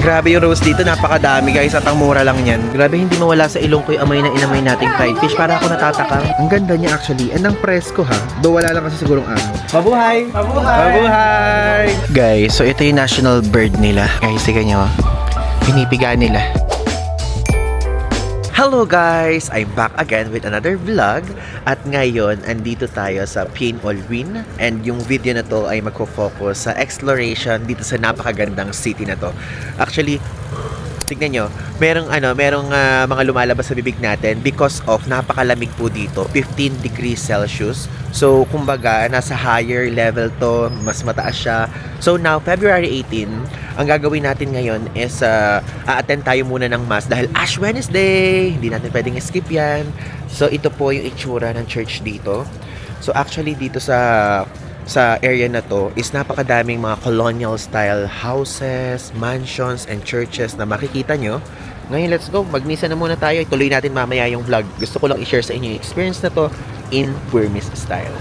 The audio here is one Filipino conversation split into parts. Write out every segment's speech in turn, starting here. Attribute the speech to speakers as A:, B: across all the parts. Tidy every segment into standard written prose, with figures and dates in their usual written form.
A: Grabe yung roast dito, napakadami guys at ang mura lang yan. Grabe, hindi mawala sa ilong ko yung amoy na inamay nating fried fish. Para ako natatakam. Ang ganda niya actually. And ang presko ha. Though wala lang kasi sigurong araw. Mabuhay! Mabuhay! Mabuhay! Guys, so ito yung national bird nila. Guys, tignan nyo. Pinipiga nila. Hello guys! I'm back again with another vlog. At ngayon, andito tayo sa Pian Olwyn. And yung video na to ay magfo-focus sa exploration dito sa napakagandang city na to. Actually, tignan nyo, merong mga lumalabas sa bibig natin because of napakalamig po dito, 15 degrees Celsius. So, kumbaga, nasa higher level to, mas mataas siya. So, now, February 18, ang gagawin natin ngayon is a-attend tayo muna ng Mass dahil Ash Wednesday! Hindi natin pwedeng skip yan. So, ito po yung itsura ng church dito. So, actually, dito sa area na to is napakadaming mga colonial style houses, mansions, and churches na makikita nyo. Ngayon, let's go. Magmisa na muna tayo. Ituloy natin mamaya yung vlog. Gusto ko lang i-share sa inyo yung experience na to in Burmese style.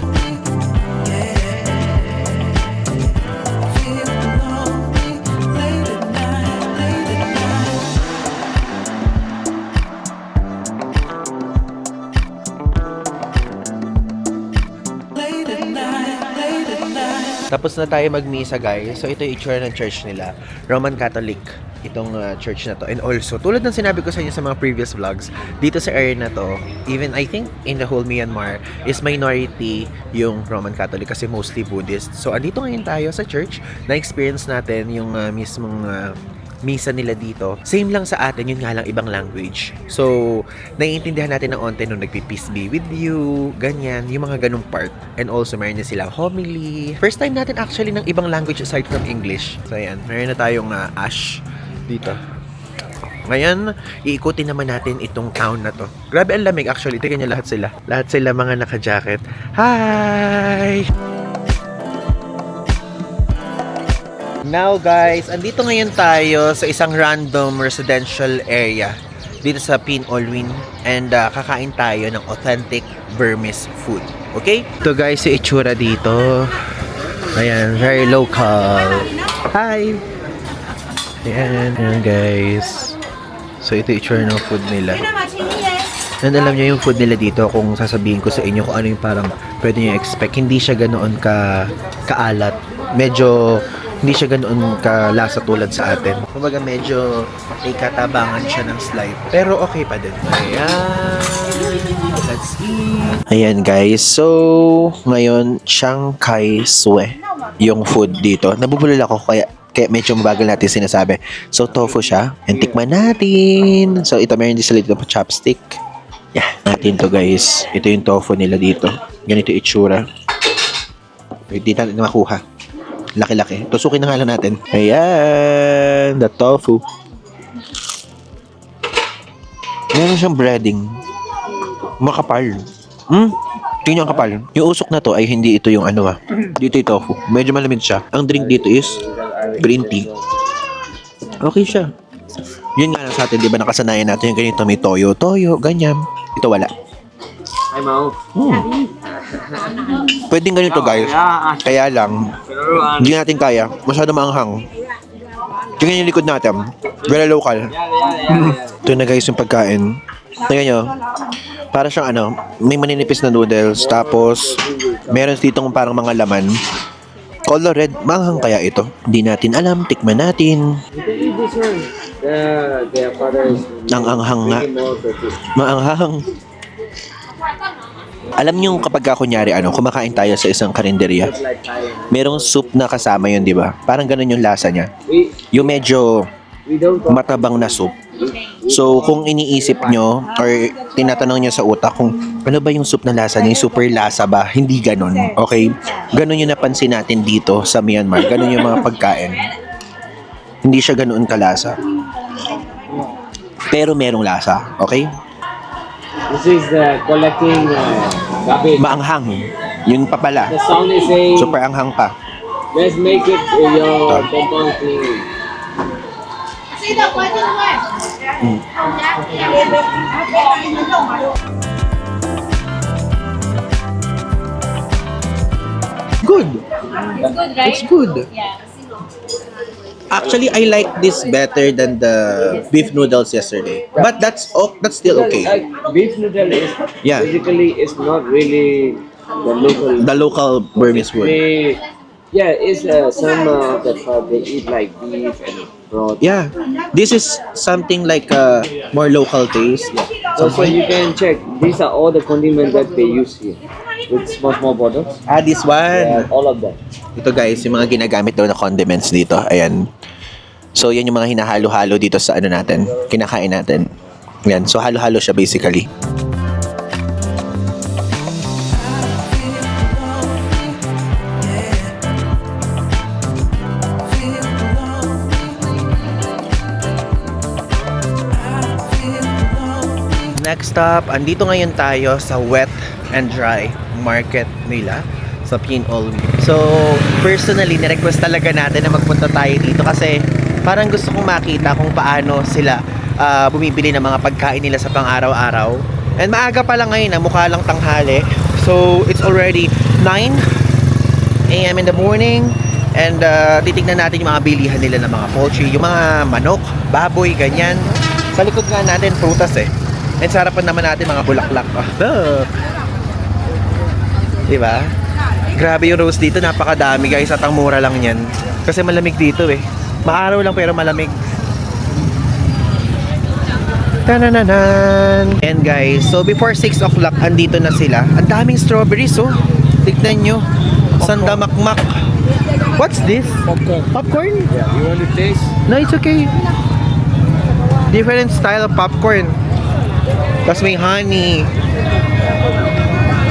A: Tapos na tayo magmisa guys. So ito yung itsura ng church nila. Roman Catholic itong church na to. And also, tulad ng sinabi ko sa inyo sa mga previous vlogs, dito sa area na to, even I think in the whole Myanmar, is minority yung Roman Catholic kasi mostly Buddhist. So andito ngayon tayo sa church, na-experience natin yung mismong misa nila dito. Same lang sa atin, yun nga lang ibang language. So, naiintindihan natin ng onte nung nagpi-peace be with you, ganyan, yung mga ganung part. And also, meron na silang homily. First time natin actually ng ibang language aside from English. So, ayan, meron na tayong Ash dito. Ngayon, iikutin naman natin itong town na to. Grabe ang lamig actually. Tingnan niyo lahat sila. Lahat sila mga naka-jacket. Hi! Now guys, andito ngayon tayo sa isang random residential area dito sa Pian Olwyn and kakain tayo ng authentic Burmese food. Okay? Ito guys, yung itsura dito. Ayan, very local. Hi! Ayan guys. So ito yung itsura ng food nila. And alam niyo yung food nila dito, kung sasabihin ko sa inyo kung ano yung parang pwede nyo expect, hindi siya ganoon kaalat. Medyo hindi siya ganoon kalasa tulad sa atin. Kumbaga medyo may katabangan siya ng slight. Pero okay pa din. Ayan. Let's eat. Ayan guys. So, ngayon, Chiang Kai Sue yung food dito. Nabubulol ako kaya medyo mabagal natin sinasabi. So, tofu siya. And tikman natin. So, ito meron din sila dito pa chopstick. Yeah. Natin to guys. Ito yung tofu nila dito. Ganito itsura. Hindi natin makuha. Laki-laki. Tusukin na nga lang natin. Ayan. The tofu. Meron siyang breading. Makapal. Tingnan ang kapal. Yung usok na to ay hindi ito yung dito yung tofu. Medyo malamig siya. Ang drink dito is green tea. Okay siya. Yun nga lang sa atin, di ba nakasanayan natin yung ganito may toyo, ganyan. Ito wala.
B: Ay, Mau.
A: Pwedeng ganito guys. Kaya lang, hindi natin kaya. Masyado maanghang. Tingnan yung likod natin. Very local. Ito na guys yung pagkain. Tingnan nyo. Para siyang may maninipis na noodles. Tapos, meron ditong parang mga laman. Color red. Maanghang kaya ito? Hindi natin alam. Tikman natin. Ang anghang nga. Maanghang. Alam niyo kapag kunyari kumakain tayo sa isang karinderya, merong soup na kasama yun, di ba? Parang ganun yung lasa niya. Yung medyo matabang na soup. So, kung iniisip nyo or tinatanong nyo sa utak kung ano ba yung soup na lasa niya, yung super lasa ba? Hindi ganun. Okay? Ganun yung napansin natin dito sa Myanmar. Ganun yung mga pagkain. Hindi siya ganoon kalasa. Pero merong lasa. Okay?
B: This is collecting garbage.
A: Maanghang. Yun pa pala.
B: The sound is saying,
A: Super anghang pa.
B: let's make it your compound clean.
C: Good,
A: Good.
C: right?
A: It's good.
C: Yeah.
A: Actually, I like this better than the beef noodles yesterday. But that's still okay.
B: Like beef noodle is
A: Yeah.
B: basically it's not really the local.
A: The local Burmese food.
B: It's some of the tribe they eat like beef and broth.
A: Yeah, this is something like a more local taste.
B: Also, you can check. These are all the condiments that they use here with small bottles.
A: Ah, this
B: Yeah,
A: one.
B: all of them.
A: Ito guys, yung mga ginagamit daw na condiments dito. Ayan. So, yan yung mga hinahalo-halo dito sa ano natin. Kinakain natin. Yan. So, halo-halo siya basically. Next stop, andito ngayon tayo sa wet and dry market nila sa Pinol. So, personally, nirequest talaga natin na magpunta tayo dito kasi parang gusto kong makita kung paano sila bumibili ng mga pagkain nila sa pang-araw-araw. And maaga pa lang ngayon, mukha lang tanghali. So, it's already 9 a.m. in the morning. And titignan natin yung mga bilihan nila ng mga poultry, yung mga manok, baboy, ganyan. Sa likod nga natin, prutas eh. And sa harapan naman natin mga bulaklak. Look! Diba? Grabe yung rose dito, napakadami guys at ang mura lang yan. Kasi malamig dito eh. Maaraw lang pero malamig. Tanananan! And guys, so before 6 o'clock, andito na sila. Ang daming strawberries oh. Tignan nyo. Sandamakmak. What's this?
B: Popcorn.
A: Popcorn?
B: Yeah, you want to taste?
A: No, it's okay. Different style of popcorn. Tapos may honey.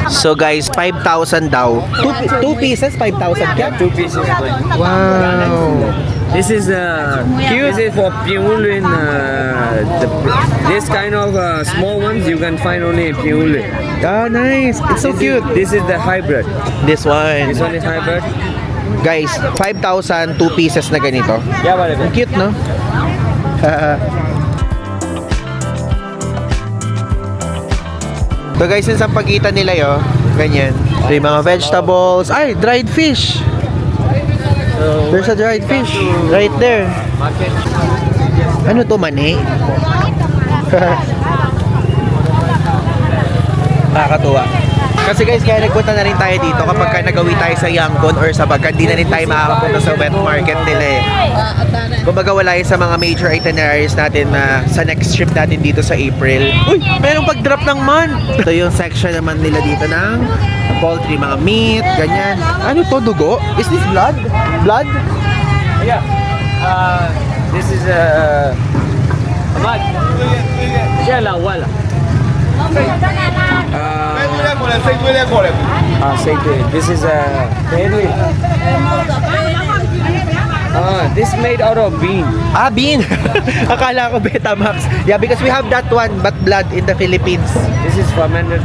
A: So guys, 5,000 daw. Two pieces, 5,000 kya?
B: 2 pieces.
A: Wow.
B: This is
A: Cute.
B: This is for Pyongyang. This kind of small ones you can find only in Pyongyang.
A: Ah, nice. It's so cute.
B: This is the hybrid.
A: This one.
B: This one is hybrid.
A: Guys, 5,000, 2 pieces na ganito.
B: Yeah, whatever.
A: Ang cute, no? So guys, yung sa pagitan nila yo, ganyan. So, yung mga vegetables. Ay, dried fish. There's a dried fish right there.
B: Market.
A: Ano to, mani? Nakakatuwa. Kasi guys, kaya nagpunta na rin tayo dito kapag ka nagawi tayo sa Yangon or sa Bagan, di na rin tayo makakapunta sa wet market nila eh. Kumbaga wala yun sa mga major itineraries natin na sa next trip natin dito sa April. Uy! Merong pag-drop ng month! Ito yung section naman nila dito ng poultry, mga meat, ganyan. Ano to, dugo? Is this blood? Blood?
B: Yeah. This is what? Yeah, wala. This is this made out of bean.
A: Ah, bean! Akala ko Betamax. Yeah, because we have that one, but blood in the Philippines.
B: This is fermented.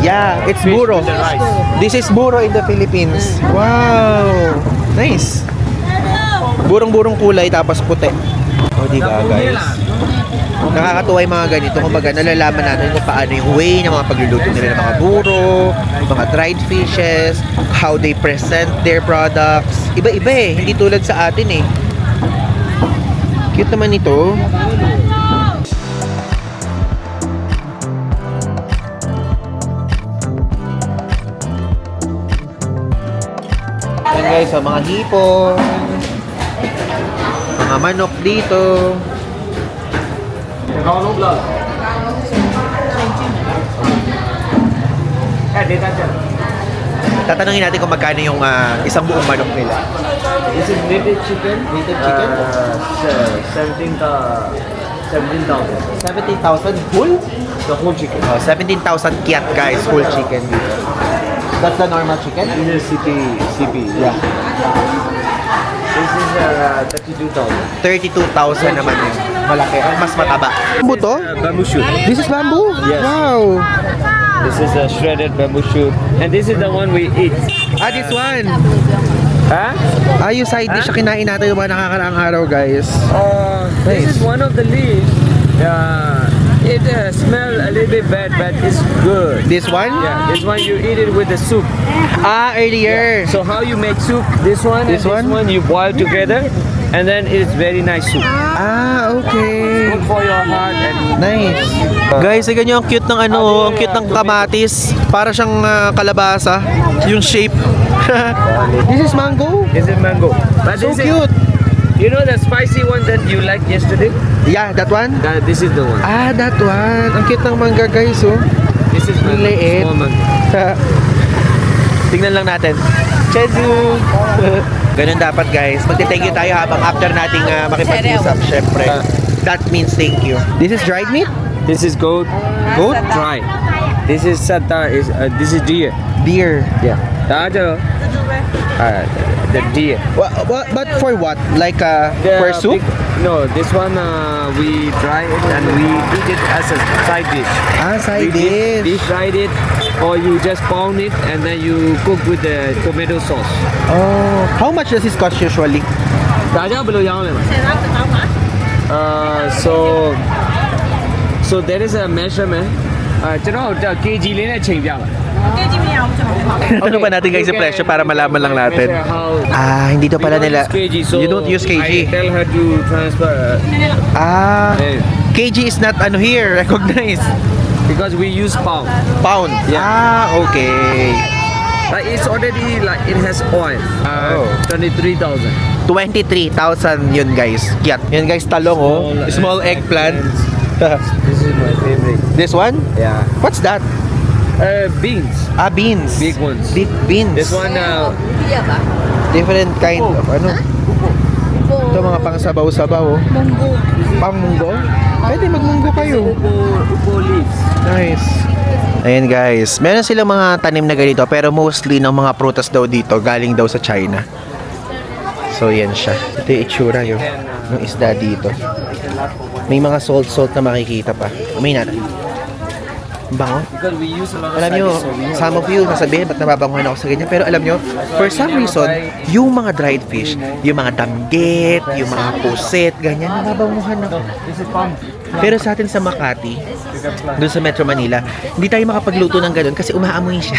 A: Yeah, it's
B: fish
A: buro.
B: with the rice.
A: This is buro in the Philippines. Wow! Nice! Burong-burong kulay tapos puti. O, di ba, guys? Nakakatuwa yung mga ganito. Kumbaga, nalalaman natin kung paano yung way ng mga pagluluto nila ng mga buro, mga dried fishes, how they present their products. Iba-iba eh. Hindi tulad sa atin eh. Cute naman ito. Yan guys, so mga hipon, mga manok dito. Tatanungin natin kung magkano yung isang buong manok nila.
B: This is native chicken.
A: Native chicken?
B: 17,000.
A: 17,000 full?
B: The whole chicken.
A: 17,000 kyat guys, full chicken dito. That's the normal chicken?
B: This is CP.
A: Yeah.
B: This is 32,000.
A: 32,000 naman yun. Malaki. Mas mataba. Bambu to?
B: Bamboo shoot.
A: This is bamboo?
B: Yes.
A: Wow.
B: This is a shredded bamboo shoot. And this is the one we eat.
A: Ah, this one.
B: Huh?
A: Ah, yung side dish na kinain natin yung mga nakakaraang araw guys.
B: This
A: Nice.
B: is one of the leaves. It smells a little bit bad, but it's good.
A: This one?
B: Yeah, this one you eat it with the soup.
A: Ah, earlier.
B: So how you make soup? This one
A: This
B: and
A: one?
B: this one you boil together, And then it's very nice soup.
A: Ah, okay.
B: Good for your heart and
A: Nice. Guys, tignan nyo ang cute ng ano, ang cute ng kamatis. Para siyang kalabasa. Yung shape. This is mango?
B: this is mango. But
A: So
B: this
A: cute.
B: Is, you know the spicy one that you liked yesterday?
A: Yeah, that one?
B: This is the one.
A: Ah, that one. Ang cute ng mangga, guys, oh.
B: This is mango.
A: Liit.
B: Small mango.
A: Tingnan lang natin. Chezu! Ganun dapat, guys. Magte-thank you tayo habang after nating makipag-usap, syempre. That means thank you. This is dried meat?
B: This is goat.
A: Goat?
B: Dry. This is sata. This is deer.
A: Deer.
B: Yeah. The deer.
A: But for what? Like
B: The
A: for soup?
B: No, this one we dry it and we eat it as a side dish.
A: Ah, side
B: We
A: dish.
B: deep fried it, or you just pound it and then you cook with the tomato sauce.
A: Oh, how much does this cost usually?
B: 大家不都养了吗？so there is a measurement. ကျွန်တော်တို့ kg လေးနဲ့ချိန်ပြပါ
A: Ano ba natin guys yung presyo para malaman lang natin?
B: Measure how
A: Ah, hindi to pala
B: we don't
A: nila.
B: use kg, so
A: You don't use
B: I
A: kg.
B: tell her to transfer
A: Ah,
B: eh,
A: kg is not ano here, recognized.
B: because we use pound.
A: Pound.
B: Yeah.
A: Ah, okay.
B: But it's already like it has oil.
A: Oh.
B: 23,000.
A: 23,000 yun guys. Kiat. Yun guys, talong oh. Small eggplant.
B: This is my favorite.
A: This one?
B: Yeah.
A: What's that?
B: Beans.
A: Ah, beans.
B: Big ones.
A: Big beans.
B: This one
A: Different kind of ano. Ito mga pang sabaw-sabaw oh. Pang munggo? Pwede magmunggo kayo.
B: upo leaves.
A: Nice. Ayan guys, meron silang mga tanim na ganito pero mostly ng mga prutas daw dito galing daw sa China. So yan siya. Ito yung itsura yun. Ng isda dito. May mga salt na makikita pa. May natin. Bango.
B: Because we use a lot of
A: Alam nyo,
B: sardines, so we have
A: some of you nasabihin, ba't nababanguhan ako sa ganyan? Pero alam nyo, for some reason, yung mga dried fish, yung mga damgit, yung mga pusit, ganyan, nababanguhan ako.
B: This is palm.
A: Pero sa atin sa Makati, doon sa Metro Manila, hindi tayo makapagluto ng ganun kasi umaamoy siya.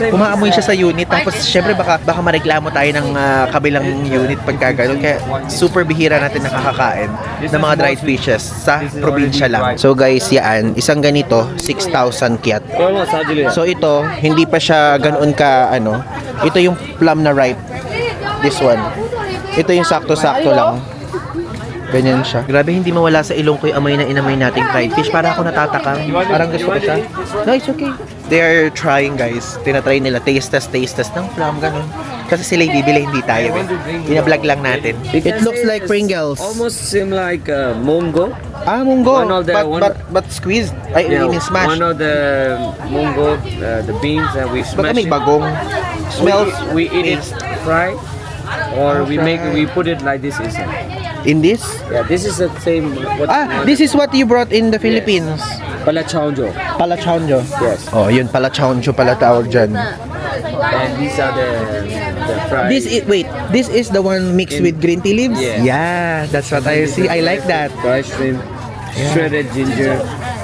A: Umaamoy siya sa unit. Tapos syempre baka mareklamo tayo ng kabilang unit pagka ganun. Kaya super bihira natin nakakakain ng mga dried fishes sa probinsya lang. So guys, yan, isang ganito, 6,000 kyat. So ito, hindi pa siya ganoon ka ano. Ito yung plum na ripe. This one. Ito yung sakto-sakto lang. Ganyan siya. Grabe, hindi mawala sa ilong ko yung amoy na inamay nating fried fish. Para ako natatakam. Parang gusto ko siya. No, it's okay. They are trying, guys. Tinatry nila. Taste test ng plum, ganun. Kasi sila bibili, hindi tayo. Binablog lang natin. It looks like Pringles.
B: Almost seem like mongo.
A: Ah, munggo.
B: One of the-
A: But squeezed. I mean smashed.
B: One of the mongo, the beans that we
A: Baka
B: smash
A: may
B: it.
A: bagong smells.
B: We eat it fried, or we put it like this inside.
A: In this?
B: Yeah, this is the same.
A: This is what you brought in the Philippines.
B: Palachonjo.
A: Palachonjo.
B: Yes.
A: Oh, yun, palachonjo pala tawag dyan.
B: And these are the fried.
A: This is the one mixed with green tea leaves?
B: Yes.
A: Yeah, that's what I see. I like that.
B: fried shrimp, shredded ginger,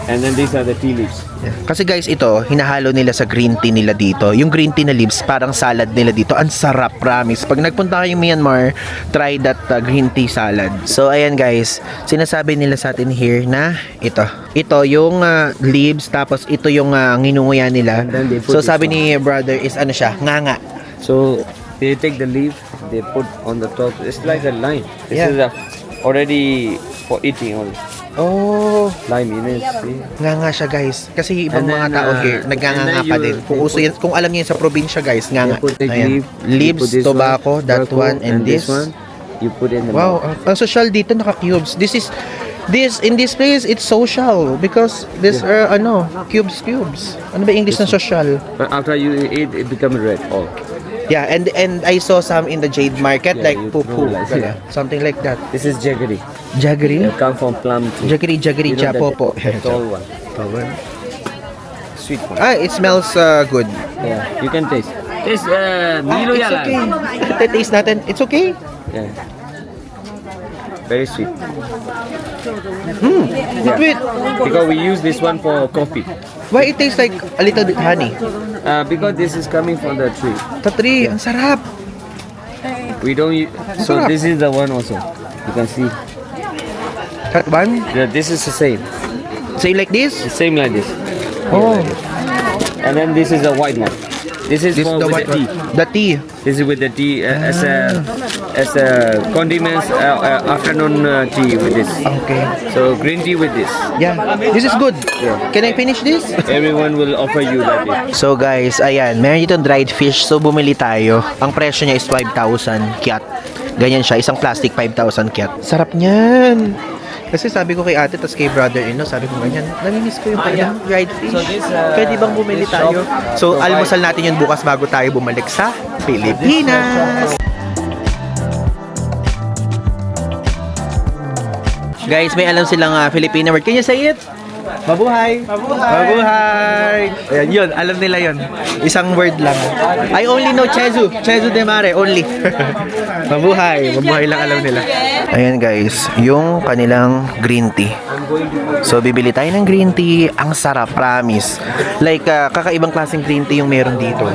B: and then these are the tea leaves.
A: Kasi guys, ito, hinahalo nila sa green tea nila dito. Yung green tea na leaves, parang salad nila dito. Ang sarap, promise. Pag nagpunta kayong Myanmar, try that green tea salad. So, ayan guys, sinasabi nila sa atin here na ito. Ito yung leaves, tapos ito yung nginunguya nila.
B: And then they put
A: So,
B: this
A: sabi
B: one.
A: ni brother is ano siya, nganga.
B: So they take the leaf, they put on the top. It's like a lime. This
A: Yeah.
B: is already for eating only.
A: Oh,
B: Lime in it. See?
A: nganga siya guys. Kasi ibang
B: And
A: mga
B: then,
A: tao here, nagnganga
B: and then
A: pa
B: you-
A: din. Kung uso yan, kung alam niyo yan sa probinsya guys, nganga.
B: You put the
A: Ayan.
B: leaf, you
A: Leaves,
B: put this
A: tobacco, that one, and this.
B: one. You put in the
A: Wow,
B: mouth.
A: ang social dito naka-cubes. In this place it's social because this are cubes. Ano ba English ng social?
B: But after you eat, it becomes red. Oh,
A: Yeah, and I saw some in the Jade Market
B: Yeah,
A: like
B: you
A: pupu,
B: know, like,
A: gano'n.
B: yeah.
A: Something like that.
B: this is jaggery.
A: Jaggery?
B: It come from plum tree.
A: Jaggery,
B: You know
A: japopo.
B: the tall one. Sweet one.
A: It smells good.
B: Yeah, you can taste. Taste Milo
A: It's
B: yala.
A: okay. Taste natin. It's okay.
B: Yeah. Very sweet.
A: Sweet.
B: Because we use this one for coffee.
A: Why it tastes like a little bit honey?
B: Because this is coming from the tree.
A: Sa tree, ang sarap.
B: We don't use, so
A: Sarap.
B: this is the one also. You can see.
A: Cut one?
B: Yeah, this is the same.
A: Same like this?
B: The same like this.
A: Oh.
B: And then this is a white one. This is
A: This
B: for
A: the
B: with
A: white
B: the tea.
A: one. The tea.
B: This is with the tea as a condiments afternoon tea with this.
A: Okay.
B: So green tea with this.
A: Yeah. This is good. Can I finish this?
B: Everyone will offer you like this.
A: So guys, ayan, meron ditong dried fish. So bumili tayo. Ang presyo niya is 5,000 kyat. Ganyan siya, isang plastic 5,000 kyat. Sarap niyan. Kasi sabi ko kay ate, tas kay brother-in-law, sabi ko ganyan, namimiss ko yung kanyang dried fish.
B: So this,
A: Pwede bang bumili
B: this
A: tayo?
B: shop
A: So,
B: provide-
A: almusal natin yun bukas bago tayo bumalik sa Pilipinas. Guys, may alam silang Filipino word. Can you say it? Mabuhay! Mabuhay! Mabuhay! Ayan, yun. Alam nila yun. Isang word lang. I only know Chezu. Chezu de Mare, only. Mabuhay. Mabuhay lang alam nila. Ayan guys, yung kanilang green tea. So, bibili tayo ng green tea. Ang sarap, promise. Like, kakaibang klaseng green tea yung meron dito.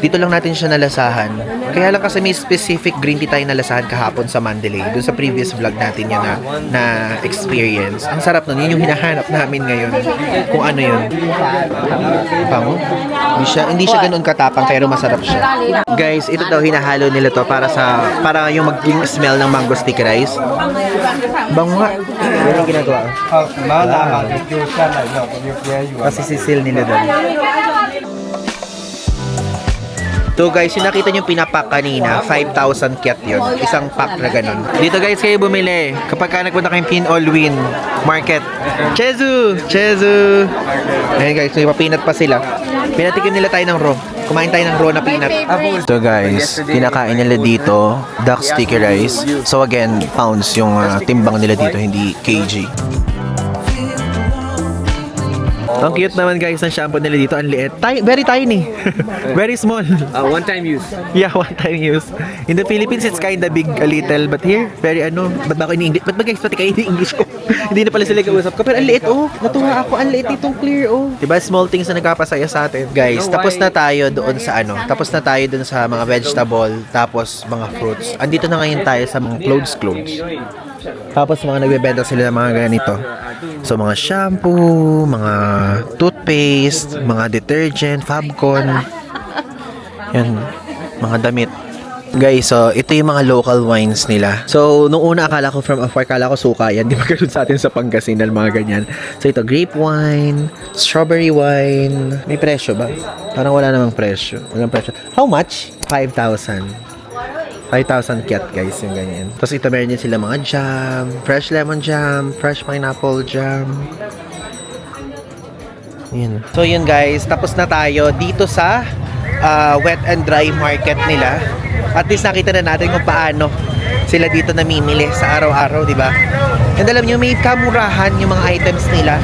A: Dito lang natin siya nalasahan. Kaya lang kasi may specific green tea tayo nalasahan kahapon sa Mandalay. Doon sa previous vlog natin yun na experience. Ang sarap nun. Yun yung hinahanap namin ngayon. Kung ano yun. Bango. Hindi siya ganoon katapang pero masarap siya. Guys, ito daw hinahalo nila to para yung maging smell ng mango sticky rice. Bango nga. Yan yung ginagawa. Kasi sisil nila doon. So guys, yung nakita nyo pinapak kanina, 5,000 kyat yun. Isang pack na ganun. Dito guys, kayo bumili. Kapag ka nagpunta kayong Pin All Win Market. Chezu! Chezu! Ayan guys, may papinat pa sila. Pinatikim nila tayo ng raw. Kumain tayo ng raw na peanut. So guys, kinakain nila dito, duck sticky rice. So again, pounds yung timbang nila dito, hindi kg. Ang cute naman guys ng shampoo nila dito. Ang liit. Very tiny. Very small.
B: One time use.
A: Yeah, one time use. In the Philippines, it's kinda big a little. But here, very Ba't ba ako ini-English? Ba't ba guys, pati kayo ini-English ko? Hindi na pala sila kausap ko. Pero ang liit, oh. Natuwa ako. Ang liit itong clear, oh. Diba, small things na nagpapasaya sa atin. Guys, tapos na tayo doon sa Tapos na tayo doon sa mga vegetable. Tapos mga fruits. Andito na ngayon tayo sa mga clothes. Tapos mga nagbebenta sila ng mga ganito. So mga shampoo, mga toothpaste, mga detergent, Fabcon. Yan, mga damit. Guys, so ito yung mga local wines nila. So nung una akala ko from afar, akala ko suka yan. Di ba ganun sa atin sa Pangasinan, mga ganyan. So ito, grape wine, strawberry wine. May presyo ba? Parang wala namang presyo. Walang presyo. How much? 5,000. 5,000 kyat guys, yung ganyan. Tapos ito meron din sila mga jam, fresh lemon jam, fresh pineapple jam. Yun. So yun guys, tapos na tayo dito sa wet and dry market nila. At least nakita na natin kung paano sila dito namimili sa araw-araw, di ba? And alam nyo, may kamurahan yung mga items nila.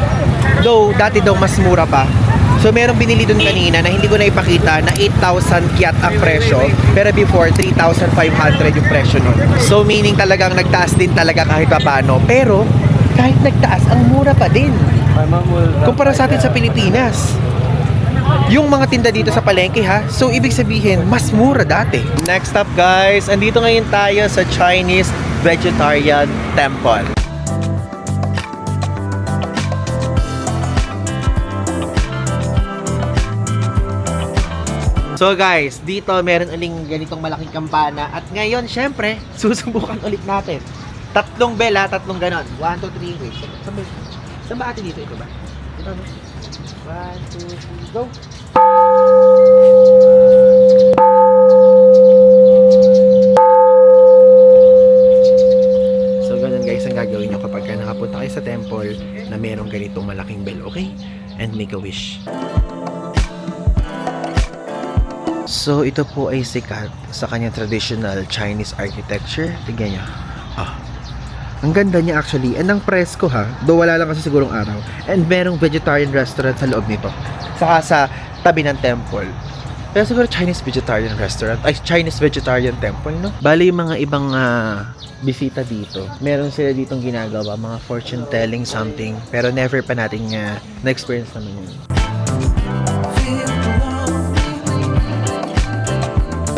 A: Though, dati daw mas mura pa. So, merong binili dun kanina na hindi ko na ipakita na 8,000 kyat ang presyo. Pero before, 3,500 yung presyo nun. So, meaning talagang nagtaas din talaga kahit pa paano. Pero, kahit nagtaas, ang mura pa din. Kumpara sa atin sa Pilipinas. Yung mga tinda dito sa palengke ha. So, ibig sabihin, mas mura dati. Next up guys, andito ngayon tayo sa Chinese Vegetarian Temple. So guys, dito meron uling ganitong malaking kampana. At ngayon, syempre, susubukan ulit natin. 3 bell ha, 3 ganon. 1, 2, 3, wait. Saan ba ate dito? Ito ba? Ito ba? 1, 2, 3, go! So ganun guys ang gagawin nyo kapag nakapunta kayo sa temple na merong ganitong malaking bell, okay? And make a wish. So, ito po ay sikat sa kanyang traditional Chinese architecture. Tignan nyo. Ang ganda niya actually. And ang presko ha. Though wala lang kasi sigurong araw. And merong vegetarian restaurant sa loob nito. Saka sa tabi ng temple. Pero siguro Chinese vegetarian restaurant. Ay, Chinese vegetarian temple, no? Bali yung mga ibang bisita dito. Meron sila ditong ginagawa. Mga fortune telling something. Pero never pa natin na-experience naman yun.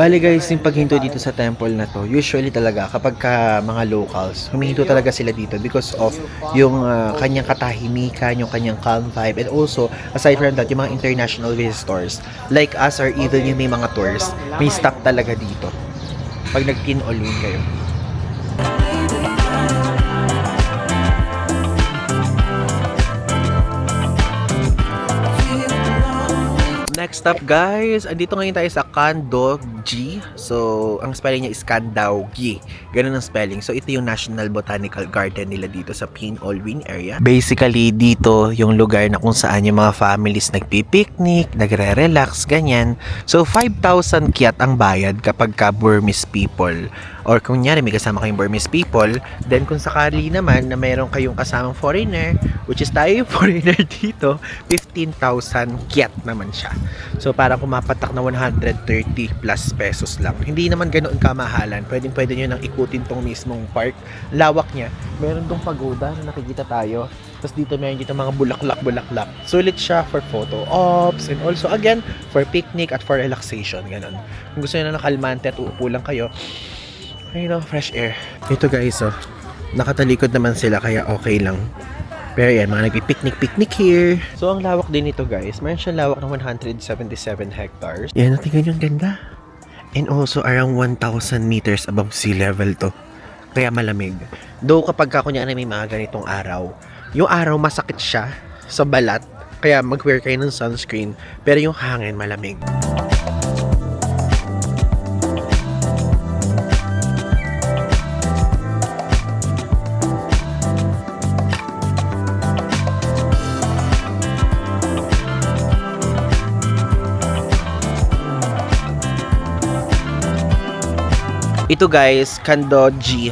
A: Bali guys, yung paghinto dito sa temple na to, usually talaga kapag ka mga locals, humihinto talaga sila dito because of yung kanyang katahimikan, yung kanyang calm vibe, and also, aside from that, yung mga international visitors, like us or even yung may mga tours, may stop talaga dito. Pag nag-Pin All Win kayo. Next up guys, andito ngayon tayo sa Kandog-gi. So, ang spelling niya is Kandao-gi. Ganun ang spelling. So, ito yung National Botanical Garden nila dito sa Pin All Win area. Basically, dito yung lugar na kung saan yung mga families nagpipiknik, nagre-relax, ganyan. So, 5,000 kyat ang bayad kapag ka Burmese people. Or kung nyari may kasama kayong Burmese people, then kung sakali naman na meron kayong kasamang foreigner, which is tayo yung foreigner dito, 15,000 kyat naman siya. So, parang kumapatak na 130 plus pesos lang. Hindi naman ganoon kamahalan. Pwede nyo nang ikutin tong mismong park. Lawak niya. Meron tong pagoda na nakikita tayo. Tapos dito meron dito mga bulaklak. Sulit siya for photo ops and also again for picnic at for relaxation. Ganon. Kung gusto nyo na nakalmante at uupo lang kayo, fresh air. Ito guys, nakatalikod naman sila kaya okay lang. Pero yan, mga nagpipiknik here. So, ang lawak din ito guys. Meron siyang lawak ng 177 hectares. Yan, tingnan yung ganda. And also, around 1,000 meters above sea level to. Kaya malamig. Though kapag kunyari may mga ganitong araw, yung araw masakit siya sa balat. Kaya mag-wear kayo ng sunscreen. Pero yung hangin malamig. Ito guys, Kandog-gi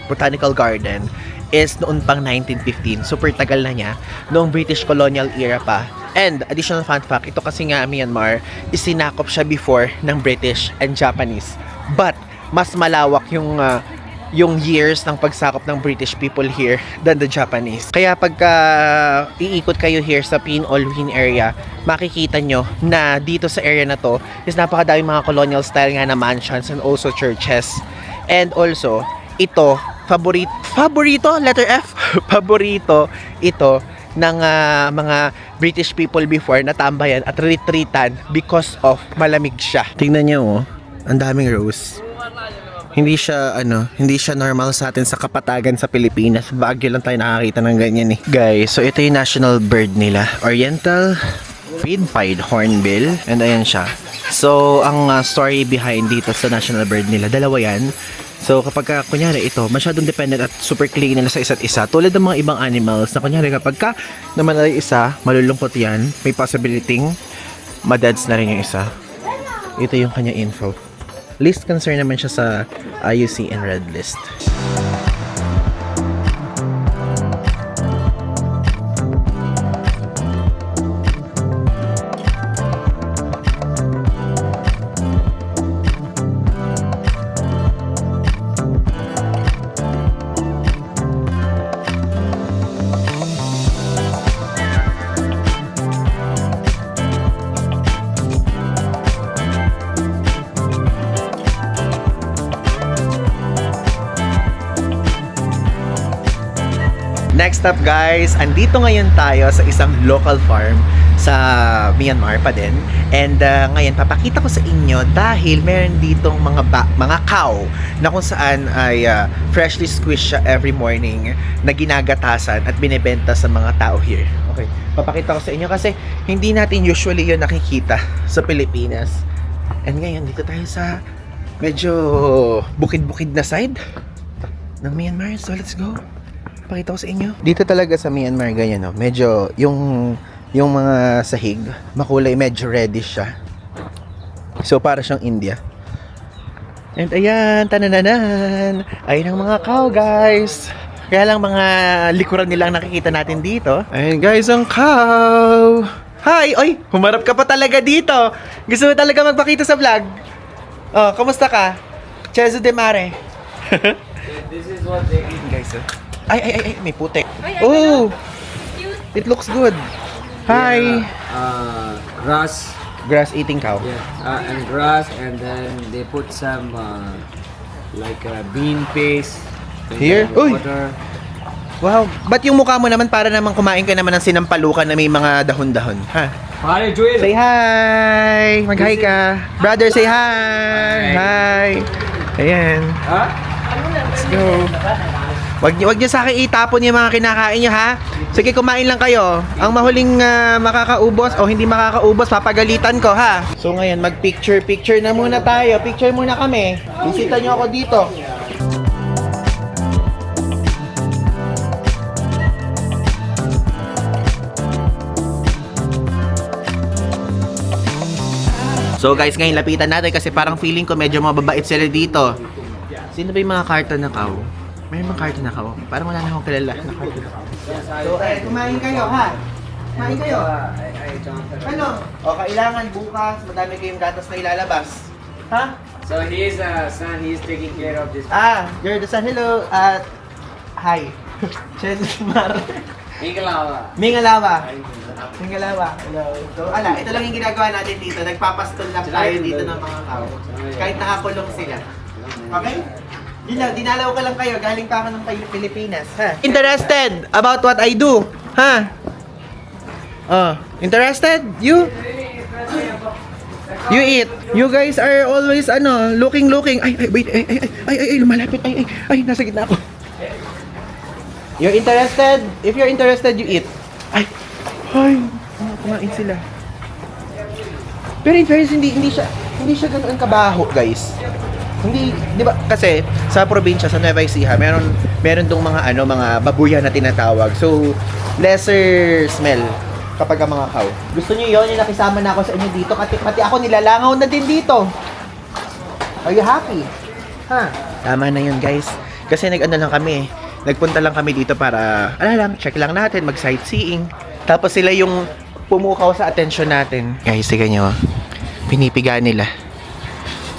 A: Botanical Garden is noon pang 1915. Super tagal na niya. Noong British colonial era pa. And additional fun fact, ito kasi nga Myanmar, isinakop siya before ng British and Japanese. But, mas malawak yung years ng pagsakop ng British people here than the Japanese. Kaya pagka iikot kayo here sa Pin All Win area, makikita nyo na dito sa area na to is napakadami mga colonial style nga na mansions and also churches. And also, ito, favorito, letter F, paborito ito ng mga British people before na tambayan at retreatan because of malamig siya. Tingnan nyo, ang daming rose. Hindi siya normal sa atin sa kapatagan sa Pilipinas. Baguio lang tayo nakakita ng ganyan eh. Guys, so ito yung national bird nila. Oriental Red-Pied Hornbill. And ayan siya. So, ang story behind dito sa national bird nila, dalawa yan. So, kapag kunyari ito, masyadong dependent at super clingy nila sa isa't isa. Tulad ng mga ibang animals na kunyari kapag naman ay isa, malulungkot yan. May possibility madads na rin yung isa. Ito yung kanya info. List concern naman siya sa IUCN Red List. Next up guys, andito ngayon tayo sa isang local farm sa Myanmar pa din. And ngayon papakita ko sa inyo dahil meron ditong mga cow na kung saan ay freshly squished siya every morning na ginagatasan at binebenta sa mga tao here. Okay, papakita ko sa inyo kasi hindi natin usually yun nakikita sa Pilipinas. And ngayon dito tayo sa medyo bukid-bukid na side ng Myanmar. So let's go. Pakita ko sa inyo. Dito talaga sa Myanmar ganyan, no? Medyo yung mga sahig, makulay, medyo reddish siya. So para siyang India. And ayan, tanananan. Ayun ang mga cow, guys. Kaya lang mga likuran nilang nakikita natin dito. Ayun guys, ang cow. Hi! Oy, humarap ka pa talaga dito. Gusto mo talaga magpakita sa vlog? Oh, kamusta ka? Chezo de Mare.
B: This is what they eat,
A: Guys, ay, may putek. Oh, it looks good. Hi.
B: Grass,
A: Grass-eating cow.
B: Yeah, and grass, and then they put some like bean paste. and
A: Here?
B: then
A: Uy!
B: Water.
A: Wow. Ba't yung mukha mo naman para naman kumain ka naman ng sinampalukan na may mga dahon-dahon? Ha?
B: Hi, Joel.
A: Say hi! Mag-hi ka. Brother, say hi! Hi! Ayan.
B: Huh?
A: Let's go. Wag niyo sa akin itapon yung mga kinakain niyo, ha? Sige, kumain lang kayo. Ang mahuling makakaubos o hindi makakaubos, papagalitan ko, ha? So ngayon, mag-picture na muna tayo. Picture muna kami. Bisita niyo ako dito. So guys, ngayon lapitan natin kasi parang feeling ko medyo mababait sila dito. Sino ba yung mga karton na cow? May mga karton na cow. Parang wala na akong kilala na karton na cow. So, kumain kayo, ha? Kumain kayo. Ano? O, kailangan bukas, madami kayong gatas na ilalabas. Ha?
B: So he's son. He's taking care of this.
A: You're the son. Hello. Hi. Chesmar.
B: Inglawa.
A: Mingalawa. Hello. So, ito lang yung ginagawa natin dito. Nagpapastol lang tayo dito ng mga cow. Kahit nakakulong sila. Okay? Dinalaw ko lang kayo. Galing pa ako ng Pilipinas. Ha? Interested about what I do? Ha? Interested? You? You eat. You guys are always looking. Ay, wait. Ay, lumalapit. Ay, nasa gitna ako. You're interested? If you're interested, you eat. Ay, kumain sila. Pero in fairness, hindi siya ganoon kabaho, guys. Hindi, 'di ba? Kasi sa probinsya sa Nueva Ecija, meron dong mga babuyan na tinatawag. So, lesser smell kapag ang mga cow. Gusto niyo 'yon, yung nakisama na ako sa inyo dito, pati ako nilalangaw na din dito. Are you happy? Ha? Tama na 'yun, guys. Kasi nagpunta lang kami dito para, check lang natin, mag-sightseeing. Tapos sila yung pumukaw sa atensyon natin. Guys, tignan nyo. Pinipiga nila.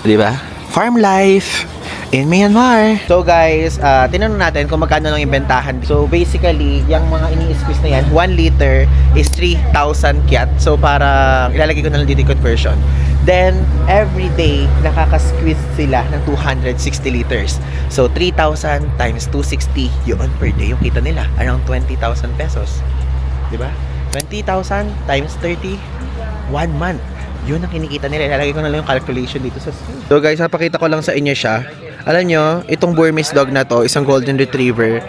A: Diba? Farm life in Myanmar. So guys, tinanong natin kung magkano lang yung bentahan. So basically, yung mga ini-squeeze na yan, 1 liter is 3,000 kyat. So parang ilalagay ko na lang dito yung conversion. Then, every day, nakaka-squeeze sila ng 260 liters. So, 3,000 times 260, yun per day yung kita nila. Around 20,000 pesos. Diba? 20,000 times 30, 1 month. Yun ang kinikita nila. Ilalagay ko na lang yung calculation dito sa screen. So guys, papakita ko lang sa inyo siya. Alam nyo, itong Burmese dog na to, isang golden retriever.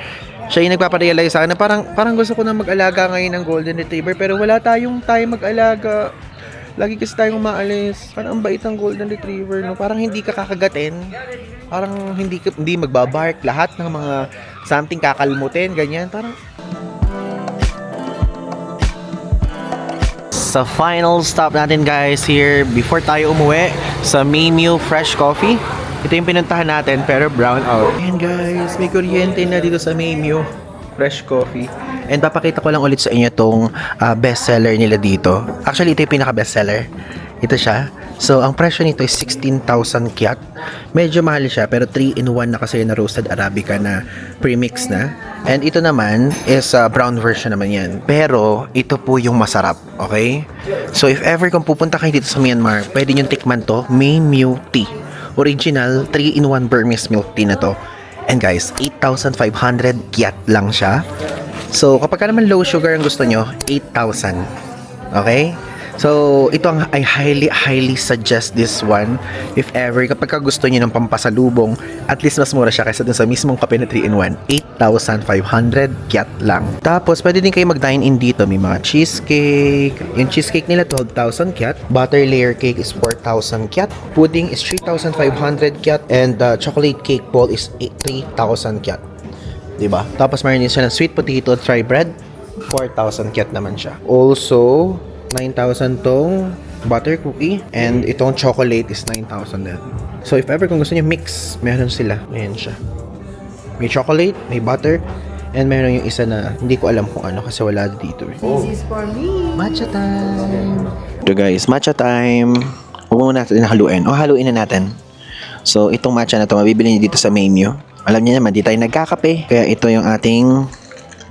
A: Siya yung nagpaparealize sa akin na parang gusto ko na mag-alaga ngayon ng golden retriever, pero wala tayong time mag-alaga. Lagi kasi tayong umaalis. Parang ang bait ng golden retriever, no? Parang hindi ka kakagatin. Parang hindi magbabark. Lahat ng mga something kakalmutin, ganyan. Parang sa final stop natin, guys, here before tayo umuwi sa Mimeo Fresh Coffee. Ito yung pinuntahan natin, pero brown out. And guys, may kuryente na dito sa Mimeo Fresh Coffee. And papakita ko lang ulit sa inyo itong bestseller nila dito. Actually, ito yung pinaka-bestseller. Ito siya. So, ang presyo nito is 16,000 kyat. Medyo mahal siya, pero 3-in-1 na kasi na roasted Arabica na premix na. And ito naman is brown version naman yan. Pero, ito po yung masarap. Okay? So, if ever kung pupunta kayo dito sa Myanmar, pwede nyo tikman to. Mimeo Tea. Original 3-in-1 Burmese milk tea na to. And guys, 8,500 kyat lang siya. So, kapag naman low sugar ang gusto nyo, 8,000. Okay? So, ito I highly suggest this one. If ever, kapag gusto nyo ng pampasalubong, at least mas mura siya kaysa dun sa mismong kape na 3-in-1. 8,500 kyat lang. Tapos, pwede din kayo mag-dine in dito. May mga cheesecake. Yung cheesecake nila, 12,000 kyat. Butter layer cake is 4,000 kyat. Pudding is 3,500 kyat. And chocolate cake bowl is 3,000 kyat. Diba? Tapos, mayroon din siya ng sweet potato fry bread. 4,000 kyat naman siya. Also, 9,000 tong butter cookie, and itong chocolate is 9,000 din. So if ever kung gusto niyo mix, meron sila. Ayan siya. May chocolate, may butter, and meron yung isa na hindi ko alam kung ano kasi wala dito.
C: This is for me.
A: Matcha time. So guys, matcha time. Huwag muna natin haluin. Haluin na natin. So itong matcha na to, mabibili niyo dito sa Mimeo. Alam niyo naman, di tayo nagkakape. Kaya ito yung ating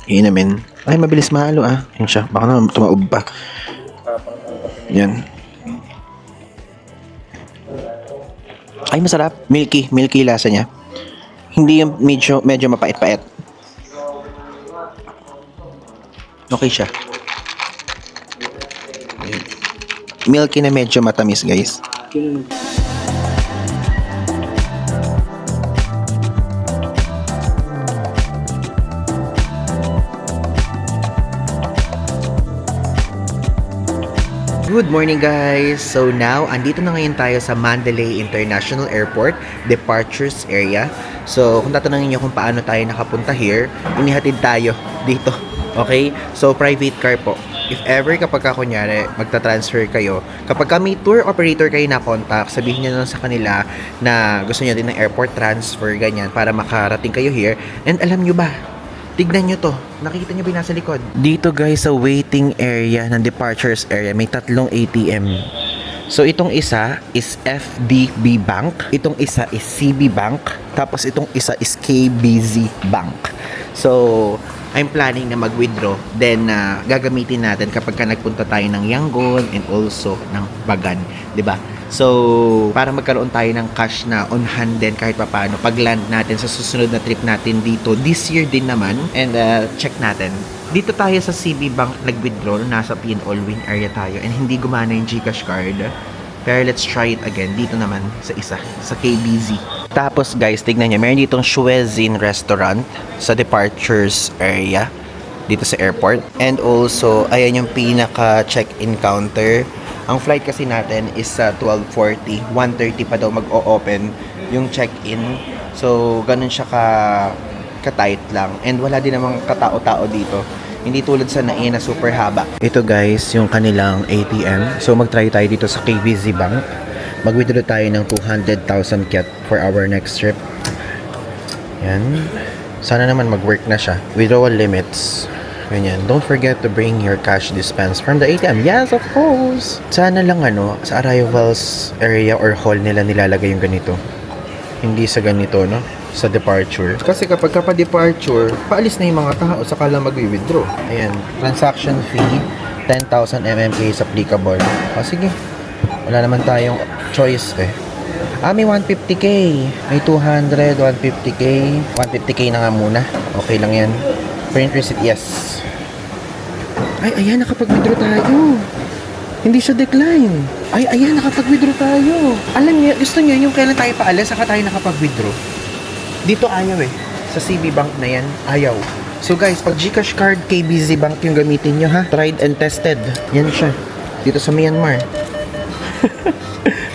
A: inumin. Ay, mabilis mahalo Yan siya. Baka naman tumaob pa. Yan. Ay, masarap. Milky. Milky lasa niya. Hindi yung medyo mapait-pait. Okay siya. Milky na medyo matamis, guys. Good morning, guys! So now, andito na ngayon tayo sa Mandalay International Airport departures area. So kung tatanungin niyo kung paano tayo nakapunta here, inihatid tayo dito. Okay? So private car po. If ever kapag kunyari magta-transfer kayo, kapag may tour operator kayo na contact, sabihin niyo lang sa kanila na gusto niyo din ng airport transfer, ganyan, para makarating kayo here. And alam niyo ba, tignan nyo to. Nakikita nyo ba yung nasa likod? Dito guys, sa waiting area ng departures area, may tatlong ATM. So itong isa is FDB Bank. Itong isa is CB Bank. Tapos itong isa is KBZ Bank. So, I'm planning na mag-withdraw. Then, gagamitin natin kapag nagpunta tayo ng Yangon and also ng Bagan. 'Di ba? So, para magkaroon tayo ng cash na on hand din kahit papaano pag land natin sa susunod na trip natin dito this year din naman. And check natin. Dito tayo sa CB Bank nag-withdraw, nasa Pinol Win area tayo and hindi gumana yung GCash card. Pero let's try it again dito naman sa isa, sa KBZ. Tapos guys, tignan nyo, meron ditong Shuezin Restaurant sa departures area dito sa airport. And also, ayan yung pinaka check-in counter. Ang flight kasi natin is 12:40, 1:30 pa daw mag-o-open yung check-in. So, ganun siya ka-tight lang. And wala din namang katao-tao dito. Hindi tulad sa Nain na super haba. Ito guys, yung kanilang ATM. So, mag-try tayo dito sa KBZ Bank. Mag-withdraw tayo ng 200,000 kyat for our next trip. Yan. Sana naman mag-work na siya. Withdrawal limits. Ganyan. Don't forget to bring your cash dispense from the ATM. Yes, of course! Sana lang sa arrivals area or hall nila nilalagay yung ganito. Hindi sa ganito, no? Sa departure. Kasi kapag departure, paalis na yung mga tao, saka lang mag-withdraw. Ayan. Transaction fee, 10,000 MMK is applicable. O sige. Wala naman tayong choice eh. May 150k. May 200, 150k. 150k na nga muna. Okay lang yan. Print receipt, yes. Ay, ayan, nakapag-withdraw tayo. Hindi siya decline. Ay, ayan, nakapag-withdraw tayo. Alam niyo, gusto niyo yung kailan tayo paalis, saka tayo nakapag-withdraw. Dito ayaw eh. Sa CB Bank na yan, ayaw. So guys, pag GCash card, KBZ Bank yung gamitin nyo ha. Tried and tested. Yan siya. Dito sa Myanmar.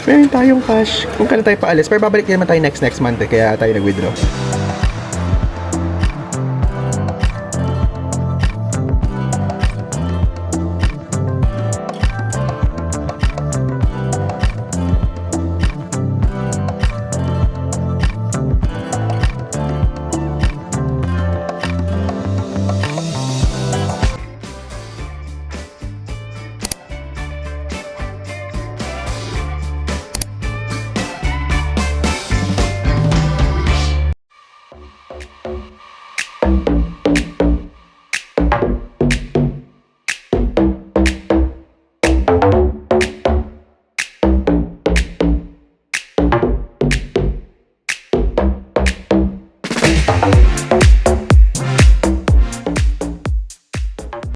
A: Meron tayong cash. Kung kailan tayo paalis. Pero babalik naman tayo next month eh. Kaya tayo nag-withdraw.